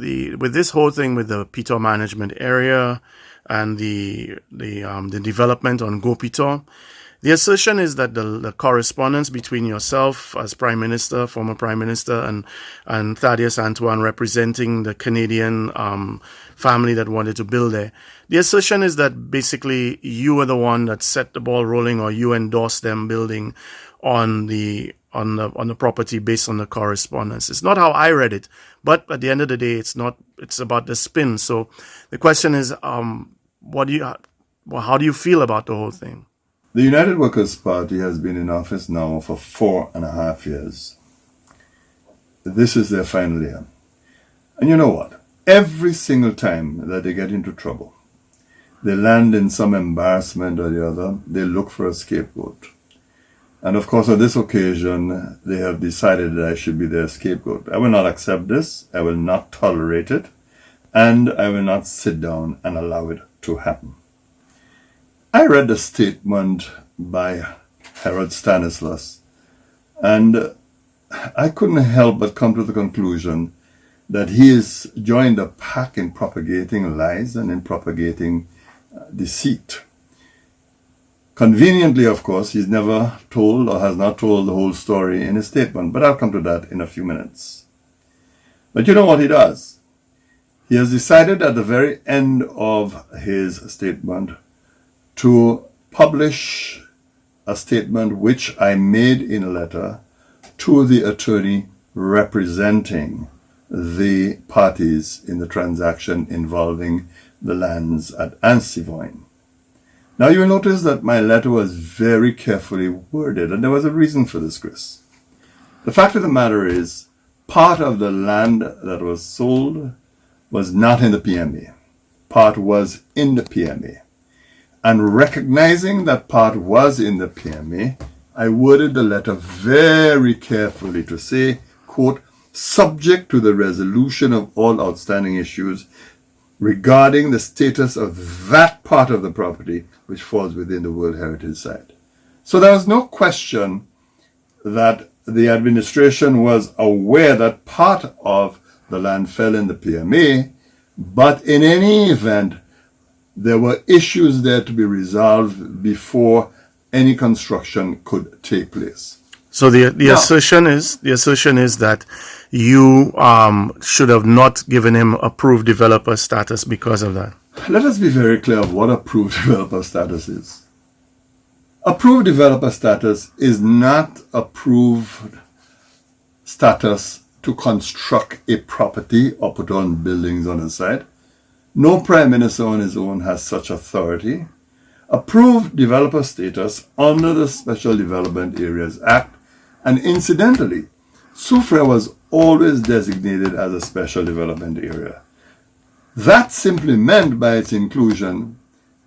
with this whole thing with the Piton management area and the development on Gros Piton, the assertion is that the correspondence between yourself as Prime Minister, former Prime Minister, and Thaddeus Antoine representing the Canadian family that wanted to build there, the assertion is that basically you were the one that set the ball rolling, or you endorsed them building on the property based on the correspondence. It's not how I read it, but at the end of the day, it's about the spin. So the question is, how do you feel about the whole thing? The United Workers' Party has been in office now for 4.5 years. This is their final year. And you know what? Every single time that they get into trouble, they land in some embarrassment or the other, they look for a scapegoat. And of course, on this occasion, they have decided that I should be their scapegoat. I will not accept this. I will not tolerate it. And I will not sit down and allow it to happen. I read the statement by Harold Stanislaus, and I couldn't help but come to the conclusion that he has joined the pack in propagating lies and in propagating deceit. Conveniently, of course, he's never told or has not told the whole story in his statement, but I'll come to that in a few minutes. But you know what he does? He has decided at the very end of his statement to publish a statement which I made in a letter to the attorney representing the parties in the transaction involving the lands at Ansivoine. Now you will notice that my letter was very carefully worded, and there was a reason for this, Chris. The fact of the matter is, part of the land that was sold was not in the PMA. Part was in the PMA. And recognizing that part was in the PMA, I worded the letter very carefully to say, quote, subject to the resolution of all outstanding issues regarding the status of that part of the property which falls within the World Heritage Site. So there was no question that the administration was aware that part of the land fell in the PMA, but in any event, there were issues there to be resolved before any construction could take place. So the assertion is that you should have not given him approved developer status because of that. Let us be very clear of what approved developer status is. Approved developer status is not approved status to construct a property or put on buildings on a site. No Prime Minister on his own has such authority. Approved developer status under the Special Development Areas Act, and incidentally, Soufrière was always designated as a special development area. That simply meant by its inclusion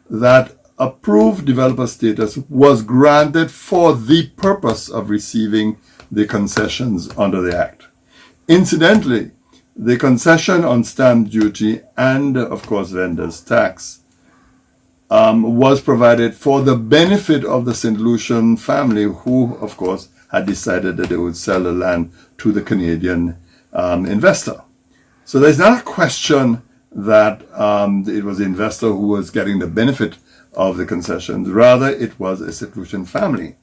that approved developer status was granted for the purpose of receiving the concessions under the Act. Incidentally, the concession on stamp duty and, of course, vendor's tax was provided for the benefit of the St. Lucian family, who, of course, had decided that they would sell the land to the Canadian investor. So there's not a question that it was the investor who was getting the benefit of the concessions. Rather, it was a St. Lucian family.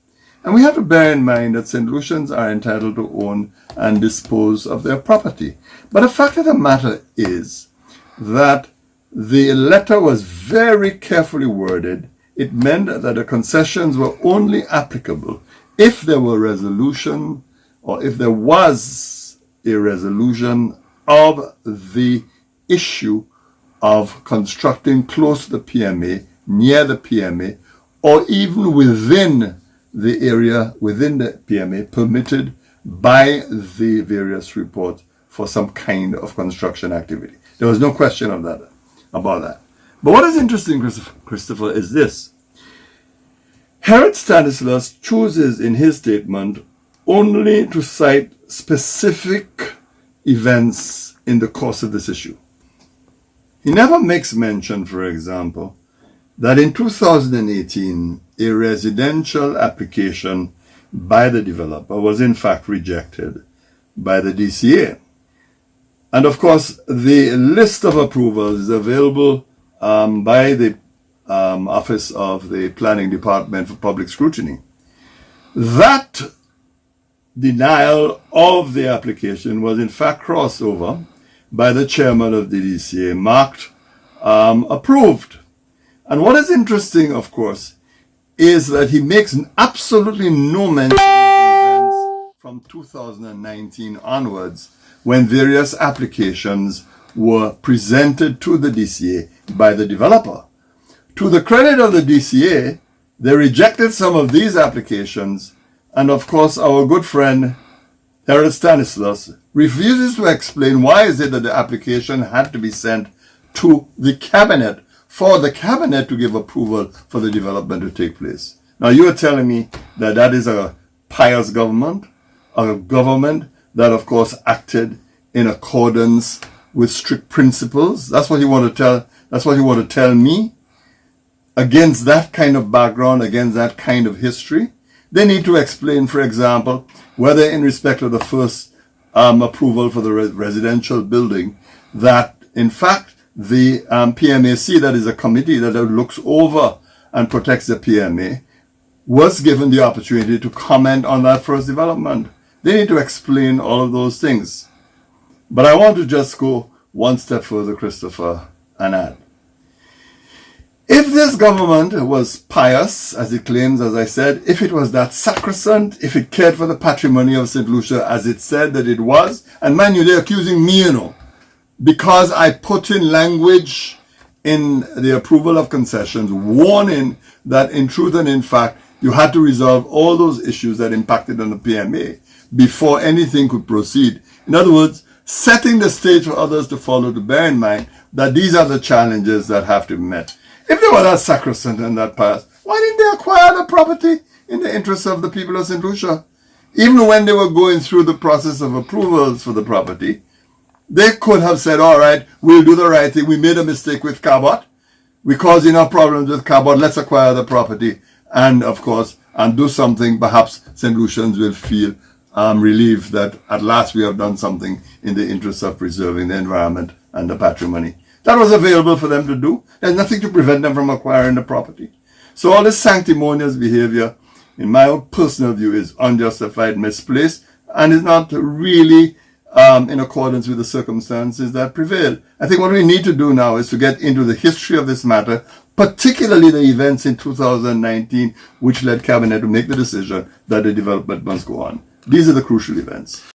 And we have to bear in mind that St. Lucians are entitled to own and dispose of their property. But the fact of the matter is that the letter was very carefully worded. It meant that the concessions were only applicable if there were resolution, or if there was a resolution of the issue of constructing close to the PMA, near the PMA, or even within the area within the PMA permitted by the various reports for some kind of construction activity. There was no question of that, about that. But what is interesting, Christopher, is this. Harold Stanislaus chooses in his statement only to cite specific events in the course of this issue. He never makes mention, for example, that in 2018, a residential application by the developer was in fact rejected by the DCA. And of course, the list of approvals is available by the Office of the Planning Department for Public Scrutiny. That denial of the application was in fact crossed over by the chairman of the DCA, marked approved. And what is interesting, of course, is that he makes absolutely no mention of the events from 2019 onwards, when various applications were presented to the DCA by the developer. To the credit of the DCA, they rejected some of these applications, and of course our good friend Harold Stanislaus refuses to explain why is it that the application had to be sent to the cabinet for the cabinet to give approval for the development to take place. Now you are telling me that that is a pious government, a government that of course acted in accordance with strict principles. That's what you want to tell me? Against that kind of background, against that kind of history? They need to explain, for example, whether in respect of the first approval for the residential building, that in fact the PMAC, that is a committee that looks over and protects the PMA, was given the opportunity to comment on that first development. They need to explain all of those things. But I want to just go one step further, Christopher, and add. If this government was pious, as it claims, as I said, if it was that sacrosanct, if it cared for the patrimony of St. Lucia as it said that it was, and mind you, they're accusing me, because I put in language in the approval of concessions, warning that in truth and in fact, you had to resolve all those issues that impacted on the PMA before anything could proceed. In other words, setting the stage for others to follow, to bear in mind that these are the challenges that have to be met. If they were that sacrosanct and that pious, why didn't they acquire the property in the interests of the people of St. Lucia? Even when they were going through the process of approvals for the property, they could have said, all right, we'll do the right thing. We made a mistake with Cabot. We caused enough problems with Cabot. Let's acquire the property. And of course, and do something. Perhaps St. Lucians will feel relieved that at last we have done something in the interest of preserving the environment and the patrimony. That was available for them to do. There's nothing to prevent them from acquiring the property. So all this sanctimonious behavior, in my own personal view, is unjustified, misplaced, and is not really in accordance with the circumstances that prevail. I think what we need to do now is to get into the history of this matter, particularly the events in 2019, which led Cabinet to make the decision that the development must go on. These are the crucial events.